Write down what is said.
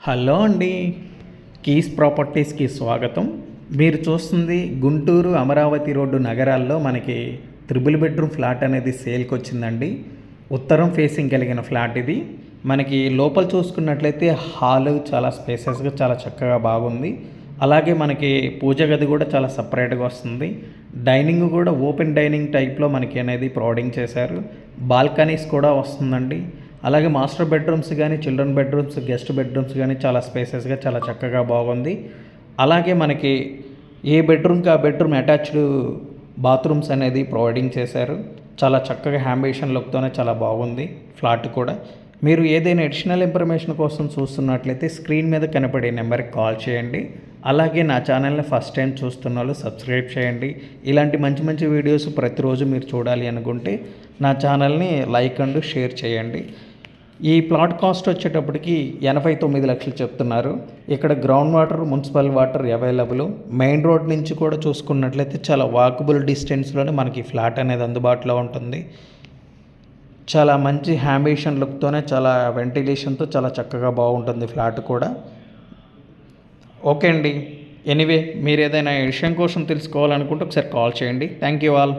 Hello అండి. Keys ప్రాపర్టీస్కి స్వాగతం. మీరు చూస్తుంది గుంటూరు అమరావతి రోడ్డు నగరాల్లో మనకి త్రిబుల్ బెడ్రూమ్ ఫ్లాట్ అనేది సేల్కి వచ్చిందండి. ఉత్తరం ఫేసింగ్ కలిగిన ఫ్లాట్ ఇది. మనకి లోపల చూసుకున్నట్లయితే హాలు చాలా స్పేసెస్గా చాలా చక్కగా బాగుంది. అలాగే మనకి పూజ గది కూడా చాలా సపరేట్గా వస్తుంది. డైనింగ్ కూడా ఓపెన్ డైనింగ్ టైప్లో మనకి అనేది ప్రొవైడింగ్ చేశారు. బాల్కనీస్ కూడా వస్తుందండి. అలాగే మాస్టర్ బెడ్రూమ్స్ కానీ, చిల్డ్రన్ బెడ్రూమ్స్, గెస్ట్ బెడ్రూమ్స్ కానీ చాలా స్పేసెస్గా చాలా చక్కగా బాగుంది. అలాగే మనకి ఏ బెడ్రూమ్కి ఆ బెడ్రూమ్ అటాచ్డ్ బాత్రూమ్స్ అనేది ప్రొవైడింగ్ చేశారు. చాలా చక్కగా హ్యాంబిషన్ లుక్తోనే చాలా బాగుంది ఫ్లాట్ కూడా. మీరు ఏదైనా అడిషనల్ ఇన్ఫర్మేషన్ కోసం చూస్తున్నట్లయితే స్క్రీన్ మీద కనపడే నెంబర్కి కాల్ చేయండి. అలాగే నా ఛానల్ని ఫస్ట్ టైం చూస్తున్న వాళ్ళు సబ్స్క్రైబ్ చేయండి. ఇలాంటి మంచి మంచి వీడియోస్ ప్రతిరోజు మీరు చూడాలి అనుకుంటే నా ఛానల్ని లైక్ అండ్ షేర్ చేయండి. ఈ ప్లాట్ కాస్ట్ వచ్చేటప్పటికి 89 లక్షలు చెప్తున్నారు. ఇక్కడ ground water, municipal water available. Main road నుంచి కూడా చూసుకున్నట్లయితే చాలా వాకబుల్ డిస్టెన్స్లోనే మనకి ఫ్లాట్ అనేది అందుబాటులో ఉంటుంది. చాలా మంచి హ్యాంబిషన్ లుక్తోనే, చాలా వెంటిలేషన్తో చాలా చక్కగా బాగుంటుంది ఫ్లాట్ కూడా. ఓకే అండి. ఎనీవే, మీరు ఏదైనా విషయం కోసం తెలుసుకోవాలనుకుంటే ఒకసారి కాల్ చేయండి. Thank you all.